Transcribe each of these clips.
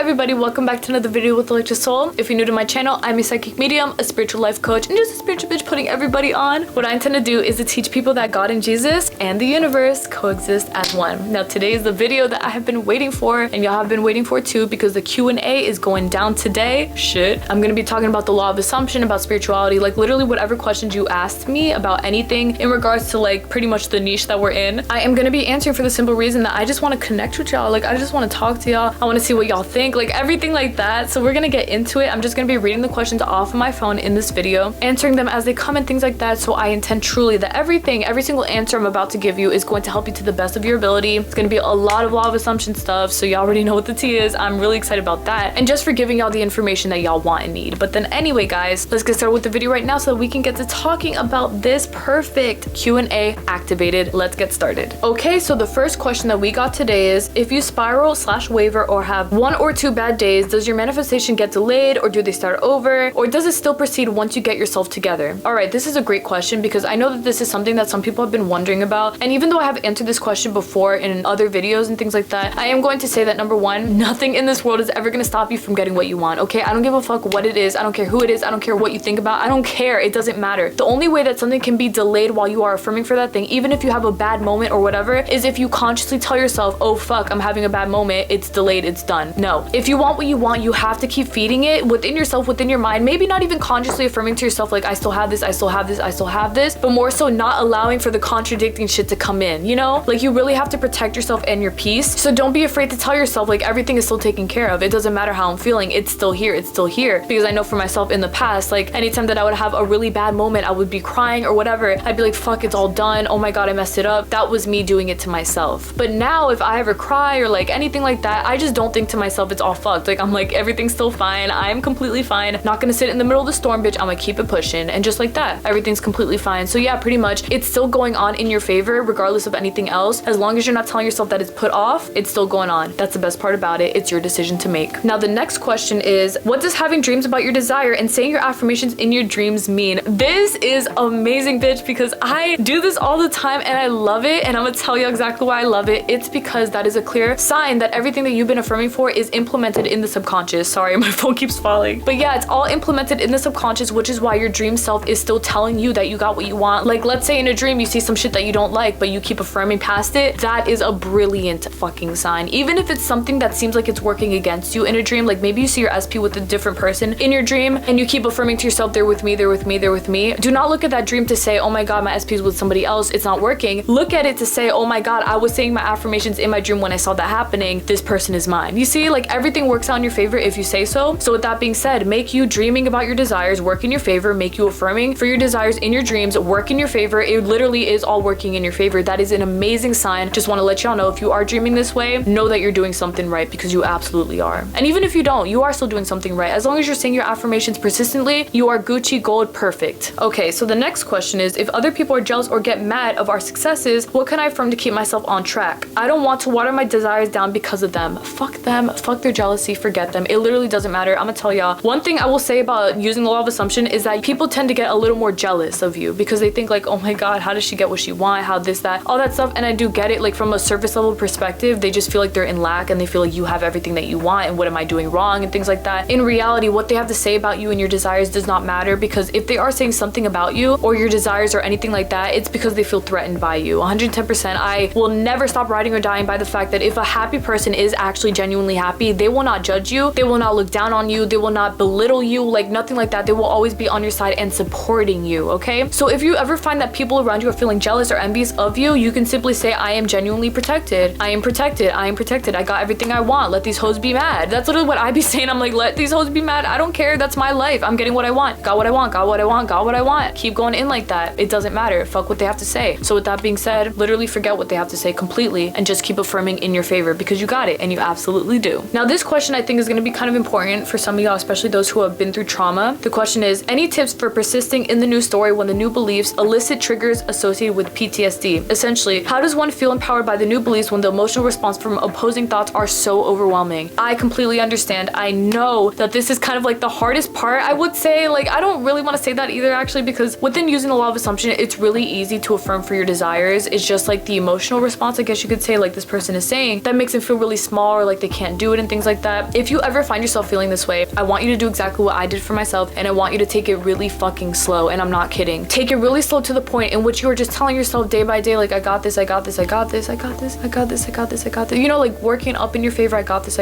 everybody, welcome back to another video with ElectraSoul. If you're new to my channel, I'm a psychic medium, a spiritual life coach, and just a spiritual bitch putting everybody on. What I intend to do is to teach people that God and Jesus and the universe coexist as one. Now today is the video that I have been waiting for, and y'all have been waiting for too, because the Q&A is going down today. Shit. I'm gonna be talking about the law of assumption, about spirituality, like literally whatever questions you asked me about anything in regards to like pretty much the niche that we're in. I am gonna be answering for the simple reason that I just want to connect with y'all. Like I just want to talk to y'all. I want to see what y'all think, like everything like that. So we're gonna get into it. I'm just gonna be reading the questions off of my phone in this video, answering them as they come and things like that. So I intend truly that every single answer I'm about to give you is going to help you to the best of your ability. It's gonna be a lot of law of assumption stuff, so y'all already know what the tea is. I'm really excited about that, and just for giving y'all the information that y'all want and need. But then anyway, guys, let's get started with the video right now so that we can get to talking about this perfect Q&A activated. Let's get started. Okay, so the first question that we got today is, if you spiral/waver or have 1 or 2 bad days, does your manifestation get delayed, or do they start over, or does it still proceed once you get yourself together? All right, this is a great question because I know that this is something that some people have been wondering about, and even though I have answered this question before in other videos and things like that, I am going to say that number one, nothing in this world is ever going to stop you from getting what you want. Okay, I don't give a fuck what it is, I don't care who it is, I don't care what you think about, I don't care, it doesn't matter. The only way that something can be delayed while you are affirming for that thing, even if you have a bad moment or whatever, is if you consciously tell yourself, oh fuck, I'm having a bad moment, it's delayed, it's done. No, if you want what you want, you have to keep feeding it within yourself, within your mind, maybe not even consciously affirming to yourself like, I still have this, I still have this, I still have this, but more so not allowing for the contradicting shit to come in, you know? Like you really have to protect yourself and your peace. So don't be afraid to tell yourself like everything is still taken care of. It doesn't matter how I'm feeling, it's still here, it's still here. Because I know for myself in the past, like anytime that I would have a really bad moment, I would be crying or whatever, I'd be like, fuck, it's all done, oh my god, I messed it up. That was me doing it to myself. But now if I ever cry or like anything like that, I just don't think to myself it's all fucked. Like I'm like, everything's still fine, I'm completely fine, not gonna sit in the middle of the storm, bitch, I'm gonna keep it pushing, and just like that, everything's completely fine. So yeah, pretty much it's still going on in your favor regardless of anything else. As long as you're not telling yourself that it's put off, it's still going on. That's the best part about it. It's your decision to make. Now the next question is, what does having dreams about your desire and saying your affirmations in your dreams mean? This is amazing, bitch, because I do this all the time and I love it, and I'm gonna tell you exactly why I love it. It's because that is a clear sign that everything that you've been affirming for is implemented in the subconscious. Sorry, my phone keeps falling. But yeah, it's all implemented in the subconscious, which is why your dream self is still telling you that you got what you want. Like let's say in a dream you see some shit that you don't like, but you keep affirming past it. That is a brilliant fucking sign. Even if it's something that seems like it's working against you in a dream, like maybe you see your SP with a different person in your dream and you keep affirming to yourself, they're with me, they're with me, they're with me. Do not look at that dream to say, oh my god, my SP is with somebody else, it's not working. Look at it to say, oh my god, I was saying my affirmations in my dream when I saw that happening, this person is mine. You see, like everything works out in your favor if you say so. So with that being said, make you dreaming about your desires work in your favor, make you affirming for your desires in your dreams work in your favor. It literally is all working in your favor. That is an amazing sign. Just want to let y'all know, if you are dreaming this way, know that you're doing something right, because you absolutely are. And even if you don't, you are still doing something right. As long as you're saying your affirmations persistently, you are Gucci gold perfect. Okay, so the next question is, if other people are jealous or get mad of our successes, what can I affirm to keep myself on track? I don't want to water my desires down because of them. Fuck them, fuck their jealousy, forget them. It literally doesn't matter. I'm gonna tell y'all, one thing I will say about using the law of assumption is that people tend to get a little more jealous of you because they think like, oh my god, how does she get what she wants, how this, that, all that stuff. And I do get it, like from a surface level perspective, they just feel like they're in lack and they feel like you have everything that you want and what am I doing wrong and things like that. In reality, what they have to say about you and your desires does not matter, because if they are saying something about you or your desires or anything like that, it's because they feel threatened by you. 110%. I will never stop riding or dying by the fact that if a happy person is actually genuinely happy, they will not judge you, they will not look down on you, they will not belittle you, like nothing like that. They will always be on your side and supporting you, okay? So if you ever find that people around you are feeling jealous or envious of you, you can simply say, I am genuinely protected. I am protected. I am protected. I got everything I want. Let these hoes be mad. That's literally what I be saying. I'm like, let these hoes be mad. I don't care. That's my life. I'm getting what I want. Got what I want. Got what I want. Got what I want. Keep going in like that. It doesn't matter. Fuck what they have to say. So with that being said, literally forget what they have to say completely and just keep affirming in your favor, because you got it and you absolutely do. Now this question I think is going to be kind of important for some of y'all, especially those who have been through trauma. The question is, any tips for persisting in the new story when the new beliefs elicit triggers associated with PTSD? Essentially, how does one feel empowered by the new beliefs when the emotional response from opposing thoughts are so overwhelming? I completely understand. I know that this is kind of like the hardest part. I would say, like, I don't really want to say that either actually, because within using the law of assumption, it's really easy to affirm for your desires. It's just like the emotional response, I guess you could say, like this person is saying, that makes them feel really small or like they can't do it and things things like that. If you ever find yourself feeling this way, I want you to do exactly what I did for myself, and I want you to take it really fucking slow, and I'm not kidding. Take it really slow to the point in which you are just telling yourself day by day, like, I got this, I got this, I got this, I got this, I got this, I got this, I got this. You know, like working up in your favor, I got this,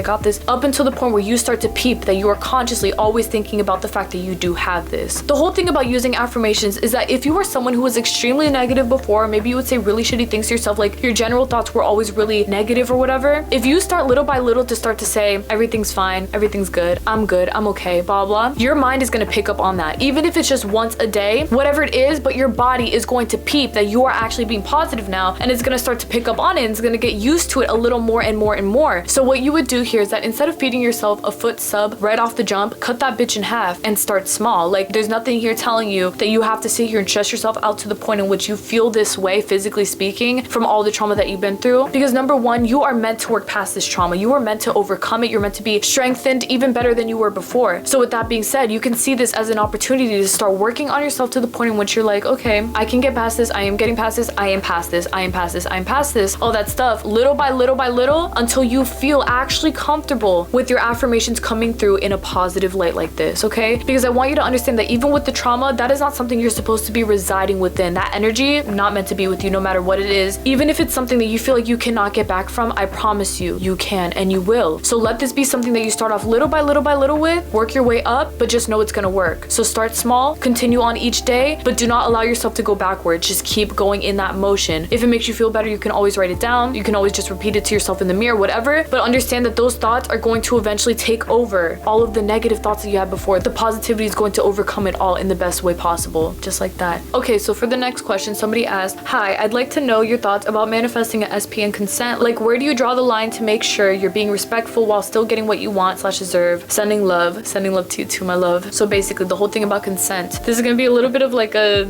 up until the point where you start to peep that you are consciously always thinking about the fact that you do have this. The whole thing about using affirmations is that if you were someone who was extremely negative before, maybe you would say really shitty things to yourself, like your general thoughts were always really negative or whatever. If you start little by little to start to say, everything's fine, everything's good, I'm okay, blah, blah, your mind is gonna pick up on that. Even if it's just once a day, whatever it is, but your body is going to peep that you are actually being positive now, and it's gonna start to pick up on it, and it's gonna get used to it a little more and more and more. So what you would do here is that instead of feeding yourself a foot sub right off the jump, cut that bitch in half and start small. Like, there's nothing here telling you that you have to sit here and stress yourself out to the point in which you feel this way, physically speaking, from all the trauma that you've been through. Because number one, you are meant to work past this trauma. You are meant to overcome it. You're meant to be strengthened even better than you were before. So with that being said, you can see this as an opportunity to start working on yourself to the point in which you're like, okay, I can get past this. I am getting past this. I am past this. I am past this. I am past this. All that stuff, little by little by little, until you feel actually comfortable with your affirmations coming through in a positive light like this, okay? Because I want you to understand that even with the trauma, that is not something you're supposed to be residing within. That energy, not meant to be with you no matter what it is. Even if it's something that you feel like you cannot get back from, I promise you, you can and you will. So let this be something that you start off little by little by little with, work your way up, but just know it's gonna work. So start small, continue on each day, but do not allow yourself to go backwards. Just keep going in that motion. If it makes you feel better, you can always write it down. You can always just repeat it to yourself in the mirror, whatever, but understand that those thoughts are going to eventually take over all of the negative thoughts that you had before. The positivity is going to overcome it all in the best way possible, just like that. Okay, so for the next question, somebody asked, hi, I'd like to know your thoughts about manifesting an SP and consent. Like, where do you draw the line to make sure you're being respectful while still getting what you want / deserve? Sending love to you too, my love. So basically the whole thing about consent, this is gonna be a little bit of like I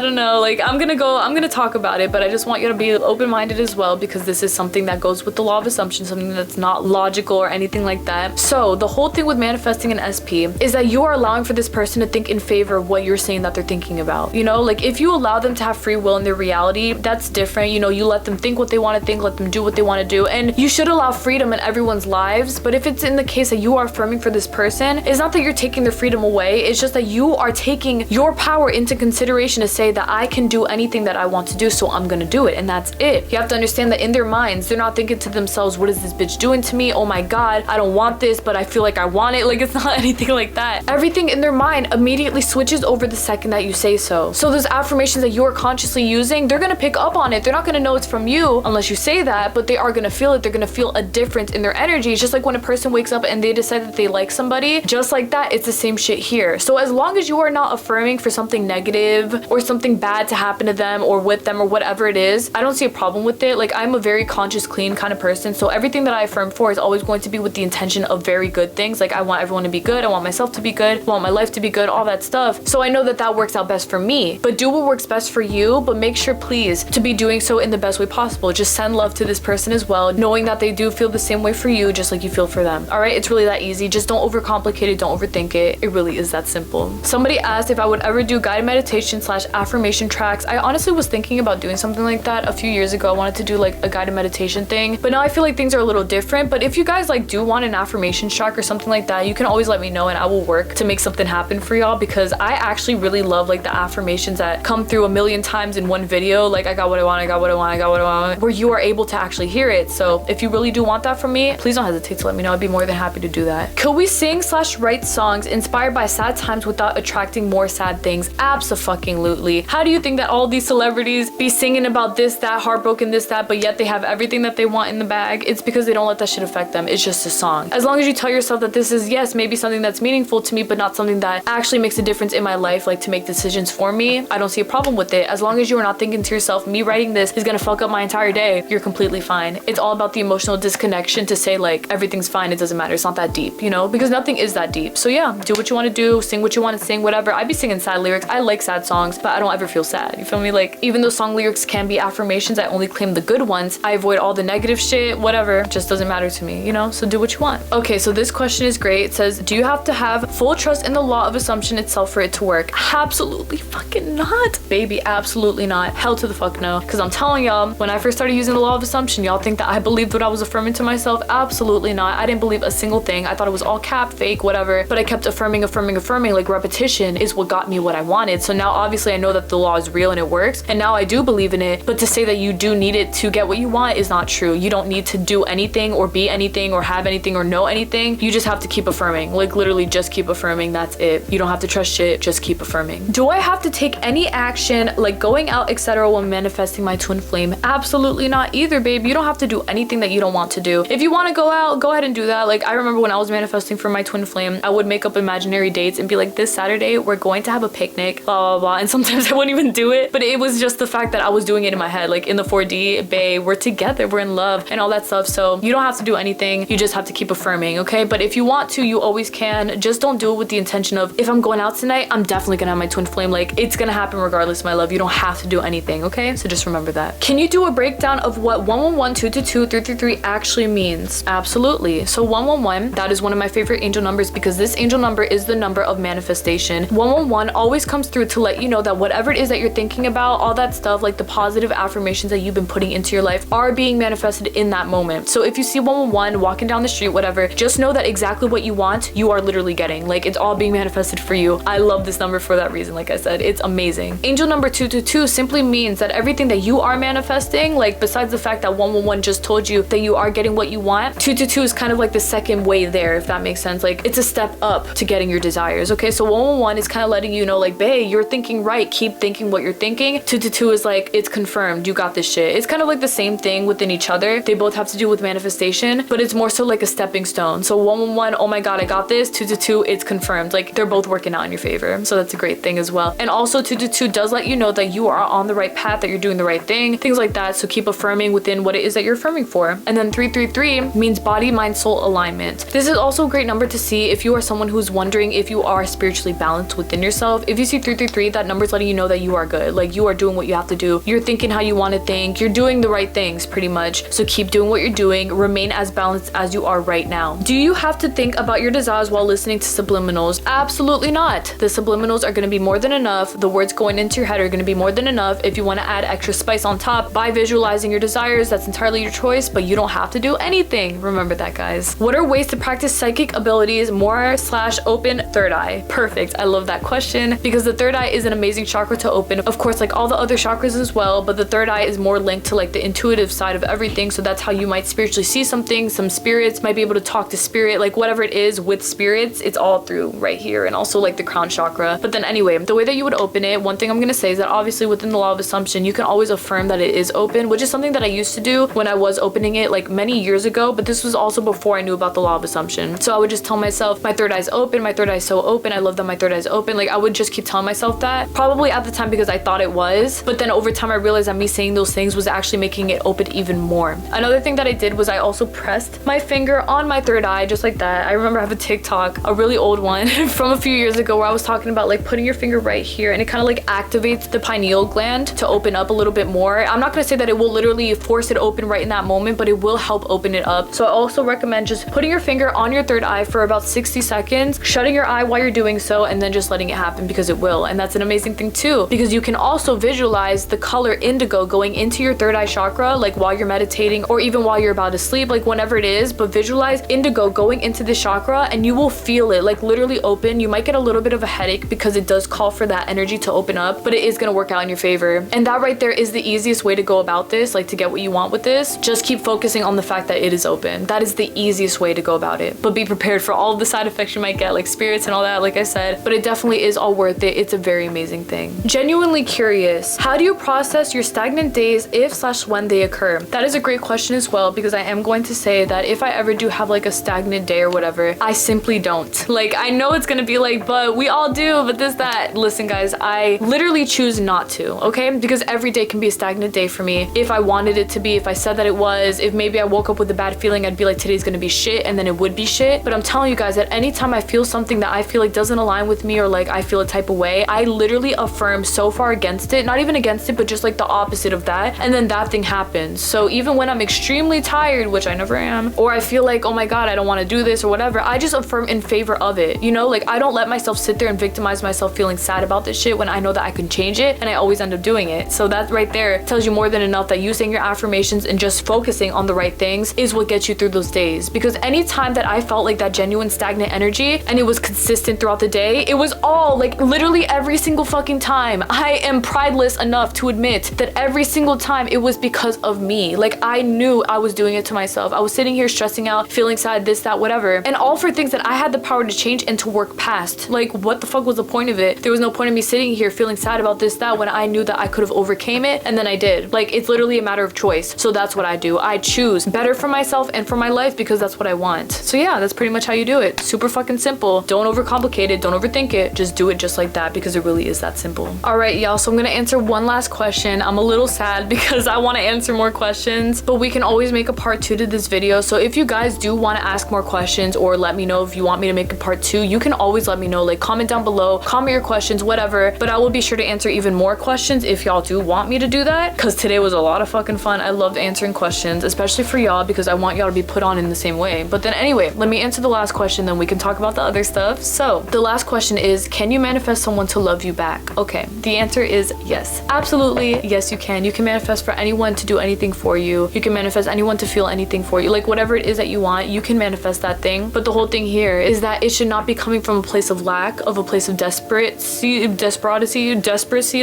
don't know, like I'm gonna talk about it, but I just want you to be open-minded as well, because this is something that goes with the law of assumption, something that's not logical or anything like that. So the whole thing with manifesting an SP is that you are allowing for this person to think in favor of what you're saying that they're thinking about. You know, like if you allow them to have free will in their reality, that's different. You know, you let them think what they want to think, let them do what they want to do, and you should allow freedom in everyone's lives. But if it's in the case that you are affirming for this person, it's not that you're taking their freedom away, it's just that you are taking your power into consideration to say that I can do anything that I want to do, so I'm gonna do it, and that's it. You have to understand that in their minds, they're not thinking to themselves, what is this bitch doing to me? Oh my god, I don't want this, but I feel like I want it. Like, it's not anything like that. Everything in their mind immediately switches over the second that you say so. So those affirmations that you're consciously using, they're gonna pick up on it. They're not gonna know it's from you unless you say that, but they are gonna feel it. They're gonna feel a difference in their energy. It's just like when a person wakes up and they decide that they like somebody, just like that, it's the same shit here. So as long as you are not affirming for something negative or something bad to happen to them or with them or whatever it is, I don't see a problem with it. Like, I'm a very conscious, clean kind of person, so everything that I affirm for is always going to be with the intention of very good things. Like, I want everyone to be good, I want myself to be good, I want my life to be good, all that stuff. So I know that that works out best for me. But do what works best for you, but make sure, please, to be doing so in the best way possible. Just send love to this person as well, knowing that they do feel the same way for you, just like you feel for them. All right, it's really that easy. Just don't overcomplicate it, don't overthink it. It really is that simple. Somebody asked if I would ever do guided meditation / affirmation tracks. I honestly was thinking about doing something like that a few years ago. I wanted to do like a guided meditation thing, but now I feel like things are a little different. But if you guys like do want an affirmation track or something like that, you can always let me know and I will work to make something happen for y'all, because I actually really love like the affirmations that come through a million times in one video. Like, I got what I want, I got what I want, I got what I want, where you are able to actually hear it. So if you really do want that from me, please don't hesitate to let me know. I'd be more than happy to do that. Could we sing / write songs inspired by sad times without attracting more sad things? Abso-fucking-lutely. How do you think that all these celebrities be singing about this, that, heartbroken, this, that, but yet they have everything that they want in the bag? It's because they don't let that shit affect them. It's just a song. As long as you tell yourself that this is, yes, maybe something that's meaningful to me, but not something that actually makes a difference in my life, like to make decisions for me, I don't see a problem with it. As long as you are not thinking to yourself, me writing this is gonna fuck up my entire day, you're completely fine. It's all about the emotional disconnection to say like, everything's fine, it doesn't matter, it's not that deep, you know? Because nothing is that deep. So yeah, do what you want to do, sing what you want to sing, whatever. I be singing sad lyrics. I like sad songs, but I don't ever feel sad. You feel me? Like, even though song lyrics can be affirmations, I only claim the good ones. I avoid all the negative shit, whatever. Just doesn't matter to me, you know? So do what you want. Okay, so this question is great. It says, do you have to have full trust in the law of assumption itself for it to work? Absolutely fucking not. Baby, absolutely not. Hell to the fuck no. Because I'm telling y'all, when I first started using the law of assumption, y'all think that I believed what I was affirming to myself? Absolutely Absolutely not. I didn't believe a single thing. I thought it was all cap, fake, whatever, but I kept affirming. Like repetition is what got me what I wanted. So now obviously I know that the law is real and it works, and now I do believe in it. But to say that you do need it to get what you want is not true. You don't need to do anything or be anything or have anything or know anything. You just have to keep affirming. Like literally just keep affirming. That's it. You don't have to trust shit. Just keep affirming. Do I have to take any action like going out, etc. when manifesting my twin flame? Absolutely not either, babe. You don't have to do anything that you don't want to do. If you want to go out, go ahead and do that. Like I remember when I was manifesting for my twin flame, I would make up imaginary dates and be like, this Saturday we're going to have a picnic, blah blah blah, and sometimes I wouldn't even do it, but it was just the fact that I was doing it in my head, like in the 4D, babe, we're together, we're in love and all that stuff. So you don't have to do anything, you just have to keep affirming, okay? But if you want to, you always can. Just don't do it with the intention of, if I'm going out tonight, I'm definitely gonna have my twin flame. Like it's gonna happen regardless, my love. You don't have to do anything, okay? So just remember that. Can you do a breakdown of what 111, 222, 333 actually means? Absolutely. So 111, that is one of my favorite angel numbers because this angel number is the number of manifestation. 111 always comes through to let you know that whatever it is that you're thinking about, all that stuff, like the positive affirmations that you've been putting into your life are being manifested in that moment. So if you see 111 walking down the street, whatever, just know that exactly what you want, you are literally getting. Like it's all being manifested for you. I love this number for that reason. Like I said, it's amazing. Angel number 222 simply means that everything that you are manifesting, like besides the fact that 111 just told you that you are getting what you want, 222 is kind of like the second way there, if that makes sense. Like it's a step up to getting your desires, okay? So 111 is kind of letting you know like, babe, you're thinking right, keep thinking what you're thinking. 222 is like, it's confirmed, you got this shit. It's kind of like the same thing within each other. They both have to do with manifestation, but it's more so like a stepping stone. So 111, oh my god, I got this. 222, it's confirmed. Like they're both working out in your favor. So that's a great thing as well. And also 222 does let you know that you are on the right path, that you're doing the right thing, things like that. So keep affirming within what it is that you're affirming for. And then 333 means body, mind, soul alignment. This is also a great number to see if you are someone who's wondering if you are spiritually balanced within yourself. If you see 333, that number is letting you know that you are good. Like you are doing what you have to do. You're thinking how you want to think. You're doing the right things pretty much. So keep doing what you're doing. Remain as balanced as you are right now. Do you have to think about your desires while listening to subliminals? Absolutely not. The subliminals are going to be more than enough. The words going into your head are going to be more than enough. If you want to add extra spice on top by visualizing your desires, that's entirely your choice, but you don't have to do anything. Remember that, guys. What are ways to practice psychic abilities more/open third eye? Perfect. I love that question because the third eye is an amazing chakra to open. Of course, like all the other chakras as well, but the third eye is more linked to like the intuitive side of everything. So that's how you might spiritually see something. Some spirits might be able to talk to spirit, like whatever it is with spirits, it's all through right here, and also like the crown chakra. But then anyway, the way that you would open it, one thing I'm gonna say is that obviously within the law of assumption, you can always affirm that it is open, which is something that I used to do when I was opening it like many years ago, but this was also before I knew about the law of assumption. So I would just tell myself, my third eye's open, my third eye's so open, I love that my third eye's open. Like I would just keep telling myself that, probably at the time because I thought it was, but then over time I realized that me saying those things was actually making it open even more. Another thing that I did was I also pressed my finger on my third eye just like that. I remember I have a TikTok, a really old one from a few years ago, where I was talking about like putting your finger right here and it kind of like activates the pineal gland to open up a little bit more. I'm not gonna say that it will literally force it open right in that moment, but it will help open it up. So I also recommend just putting your finger on your third eye for about 60 seconds, shutting your eye while you're doing so, and then just letting it happen because it will. And that's an amazing thing too, because you can also visualize the color indigo going into your third eye chakra, like while you're meditating or even while you're about to sleep, like whenever it is, but visualize indigo going into this chakra and you will feel it like literally open. You might get a little bit of a headache because it does call for that energy to open up, but it is going to work out in your favor. And that right there is the easiest way to go about this, like to get what you want with this. Just keep focusing on the fact that it is open. That is the easiest way to go about it, but be prepared for all of the side effects you might get, like spirits and all that, like I said, but it definitely is all worth it. It's a very amazing thing. Genuinely curious, how do you process your stagnant days if/when they occur? That is a great question as well, because I am going to say that if I ever do have like a stagnant day or whatever, I simply don't. Like I know it's gonna be like, but we all do, but this, that. Listen guys, I literally choose not to, okay? Because every day can be a stagnant day for me. If I wanted it to be, if I said that it was, if maybe I woke up with a bad feeling, I'd be like, today's gonna be shit, and then it would be shit. But I'm telling you guys that anytime I feel something that I feel like doesn't align with me, or like I feel a type of way, I literally affirm so far against it, not even against it, but just like the opposite of that, and then that thing happens. So even when I'm extremely tired, which I never am, or I feel like, oh my god, I don't want to do this or whatever, I just affirm in favor of it, you know? Like I don't let myself sit there and victimize myself feeling sad about this shit when I know that I can change it, and I always end up doing it. So that right there tells you more than enough that you saying your affirmations and just focusing on the right things is what gets you get through those days, because anytime that I felt like that genuine stagnant energy and it was consistent throughout the day, it was all like literally every single fucking time. I am prideless enough to admit that every single time it was because of me. Like, I knew I was doing it to myself. I was sitting here stressing out, feeling sad, this, that, whatever, and all for things that I had the power to change and to work past. Like, what the fuck was the point of it? There was no point in me sitting here feeling sad about this, that, when I knew that I could have overcame it, and then I did. Like, it's literally a matter of choice. So that's what I do. I choose better for myself and for my life because that's what I want. So yeah, that's pretty much how you do it. Super fucking simple. Don't overcomplicate it. Don't overthink it. Just do it just like that, because it really is that simple. All right, y'all. So I'm gonna answer one last question. I'm a little sad because I want to answer more questions, but we can always make a part 2 to this video. So if you guys do want to ask more questions, or let me know if you want me to make a part 2, you can always let me know. Like, comment down below, comment your questions, whatever, but I will be sure to answer even more questions if y'all do want me to do that, because today was a lot of fucking fun. I loved answering questions, especially for y'all, because I want y'all to be put on in the same way. But then anyway, let me answer the last question, then we can talk about the other stuff. So the last question is, can you manifest someone to love you back? Okay, the answer is yes. Absolutely, yes, you can. You can manifest for anyone to do anything for you. You can manifest anyone to feel anything for you. Like, whatever it is that you want, you can manifest that thing. But the whole thing here is that it should not be coming from a place of lack, of a place of desperacy,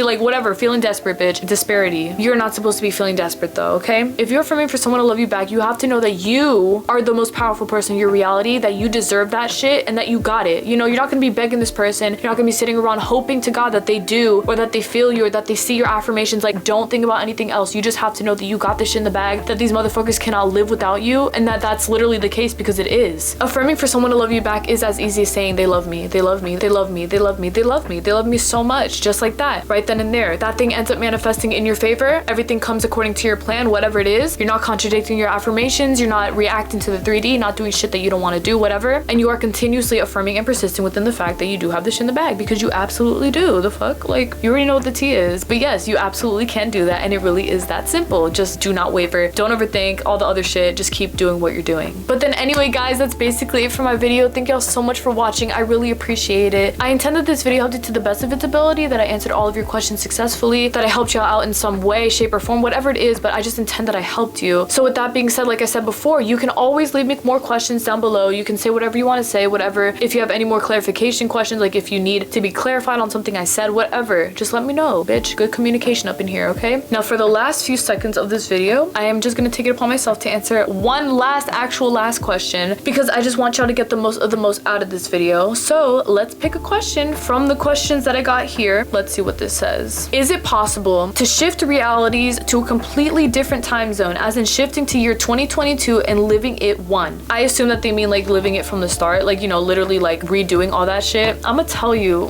like whatever, feeling desperate, bitch. Disparity. You're not supposed to be feeling desperate though, okay? If you're affirming for someone to love you back, you have to know that you are the most powerful person in your reality, that you deserve that shit, and that you got it. You know, you're not gonna be begging this person. You're not gonna be sitting around hoping to God that they do, or that they feel you, or that they see your affirmations. Like, don't think about anything else. You just have to know that you got this shit in the bag, that these motherfuckers cannot live without you, and that that's literally the case, because it is. Affirming for someone to love you back is as easy as saying they love me, they love me, they love me, they love me, they love me, they love me so much, just like that, right then and there. That thing ends up manifesting in your favor. Everything comes according to your plan, whatever it is. You're not contradicting your affirmations, you're not reacting to the 3D, not doing shit that you don't want to do, whatever, and you are continuously affirming and persisting within the fact that you do have this shit in the bag, because you absolutely do. The fuck? Like, you already know what the tea is. But yes, you absolutely can do that, and it really is that simple. Just do not waver, don't overthink all the other shit, just keep doing what you're doing. But then anyway, guys, that's basically it for my video. Thank y'all so much for watching. I really appreciate it. I intend that this video helped you to the best of its ability, that I answered all of your questions successfully, that I helped y'all out in some way, shape, or form, whatever it is, but I just intend that I helped you. So with that being said, like I said before, you can always leave me more questions down below. You can say whatever you want to say, whatever. If you have any more clarification questions, like if you need to be clarified on something I said, whatever, just let me know, bitch. Good communication up in here, okay? Now for the last few seconds of this video, I am just gonna take it upon myself to answer one last question, because I just want y'all to get the most of the most out of this video. So let's pick a question from the questions that I got here. Let's see what this says. Is it possible to shift realities to a completely different time zone, as in shifting to year 2022 and living it one? I assume that they mean like living it from the start, like, you know, literally like redoing all that shit. I'm gonna tell you,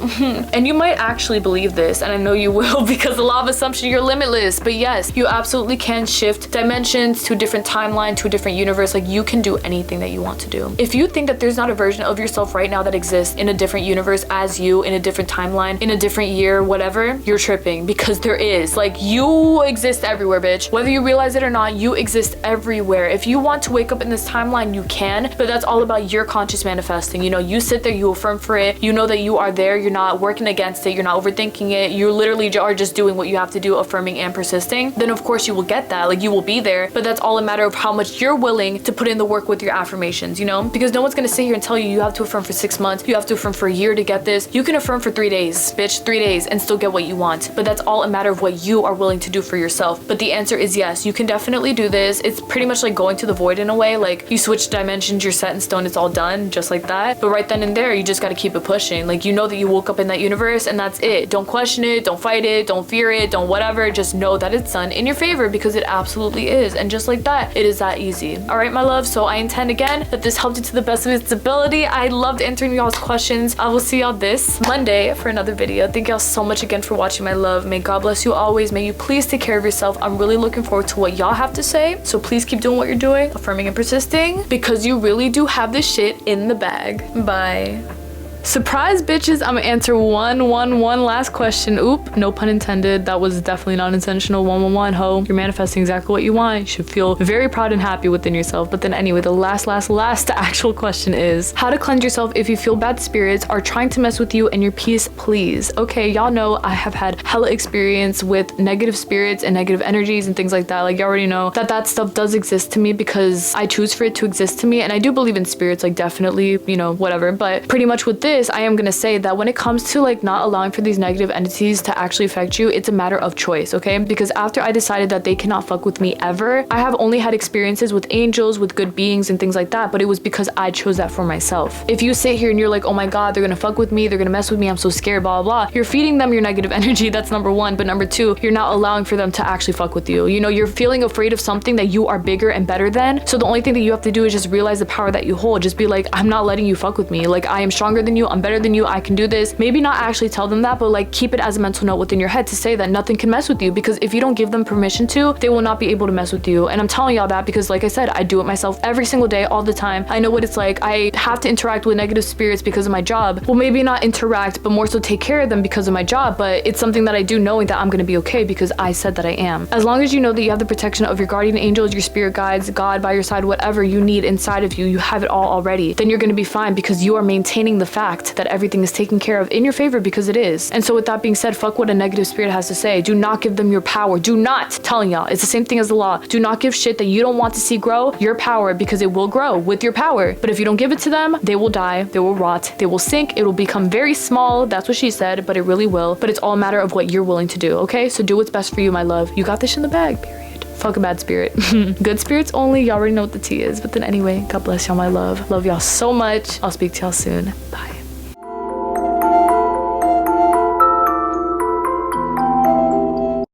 and you might actually believe this, and I know you will, because the law of assumption, you're limitless. But yes, you absolutely can shift dimensions to a different timeline, to a different universe. Like, you can do anything that you want to do. If you think that there's not a version of yourself right now that exists in a different universe as you, in a different timeline, in a different year, whatever, you're tripping, because there is. Like, you exist everywhere, bitch. Whether you realize it or not, you exist everywhere. If you want to wake up in this timeline, you can, but that's all about your conscious manifesting. You know, you sit there, you affirm for it, you know that you are there, you're not working against it, you're not overthinking it, you literally are just doing what you have to do, affirming and persisting. Then of course you will get that, like, you will be there, but that's all a matter of how much you're willing to put in the work with your affirmations, you know? Because no one's gonna sit here and tell you you have to affirm for 6 months, you have to affirm for a year to get this. You can affirm for 3 days, bitch, 3 days, and still get what you want. But that's all a matter of what you are willing to do for yourself. But the answer is yes, you can definitely do this. It's pretty much like going to the void in a way. Like, you switch dimensions, you're set in stone, it's all done, just like that. But right then and there, you just gotta keep it pushing. Like, you know that you woke up in that universe, and that's it. Don't question it, don't fight it, don't fear it, don't whatever. Just know that it's done in your favor, because it absolutely is. And just like that, it is that easy. All right, my love, so I intend again that this helped you to the best of its ability. I loved answering y'all's questions. I will see y'all this Monday for another video. Thank y'all so much again for watching, my love. May God bless you always. May you please take care of yourself. I'm really looking forward to what y'all have to say. So please keep doing what you're doing, affirming and persisting, because you really do have this shit in the bag. Bye. Surprise, bitches. I'm gonna answer one last question. Oop, no pun intended. That was definitely not intentional. 111, ho. You're manifesting exactly what you want. You should feel very proud and happy within yourself. But then anyway, the last actual question is how to cleanse yourself if you feel bad spirits are trying to mess with you and your peace, please. Okay, y'all know I have had hella experience with negative spirits and negative energies and things like that. Like, you already know that stuff does exist to me because I choose for it to exist to me. And I do believe in spirits, like, definitely, you know, whatever. But pretty much with this, I am gonna say that when it comes to like not allowing for these negative entities to actually affect you, it's a matter of choice, okay? Because after I decided that they cannot fuck with me ever, I have only had experiences with angels, with good beings and things like that, but it was because I chose that for myself. If you sit here and you're like, oh my god, they're gonna fuck with me, they're gonna mess with me, I'm so scared, blah blah blah, you're feeding them your negative energy. That's number one. But number two, you're not allowing for them to actually fuck with you. You know, you're feeling afraid of something that you are bigger and better than. So the only thing that you have to do is just realize the power that you hold. Just be like, I'm not letting you fuck with me. Like, I am stronger than you, I'm better than you, I can do this. Maybe not actually tell them that, but like keep it as a mental note within your head to say that nothing can mess with you, because if you don't give them permission to, they will not be able to mess with you. And I'm telling y'all that because, like I said, I do it myself every single day, all the time. I know what it's like. I have to interact with negative spirits because of my job. Well, maybe not interact, but more so take care of them because of my job. But it's something that I do knowing that I'm gonna be okay because I said that I am. As long as you know that you have the protection of your guardian angels, your spirit guides, God by your side, whatever you need inside of you, you have it all already, then you're gonna be fine because you are maintaining the fact that everything is taken care of in your favor, because it is. And so with that being said, fuck what a negative spirit has to say. Do not give them your power. Do not, telling y'all, it's the same thing as the law. Do not give shit that you don't want to see grow your power, because it will grow with your power. But if you don't give it to them, they will die, they will rot, they will sink, it will become very small. That's what she said, but it really will. But it's all a matter of what you're willing to do, okay? So do what's best for you, my love. You got this in the bag, period. Fuck a bad spirit. Good spirits only. Y'all already know what the tea is. But then anyway, God bless y'all, my love. Love y'all so much. I'll speak to y'all soon. Bye.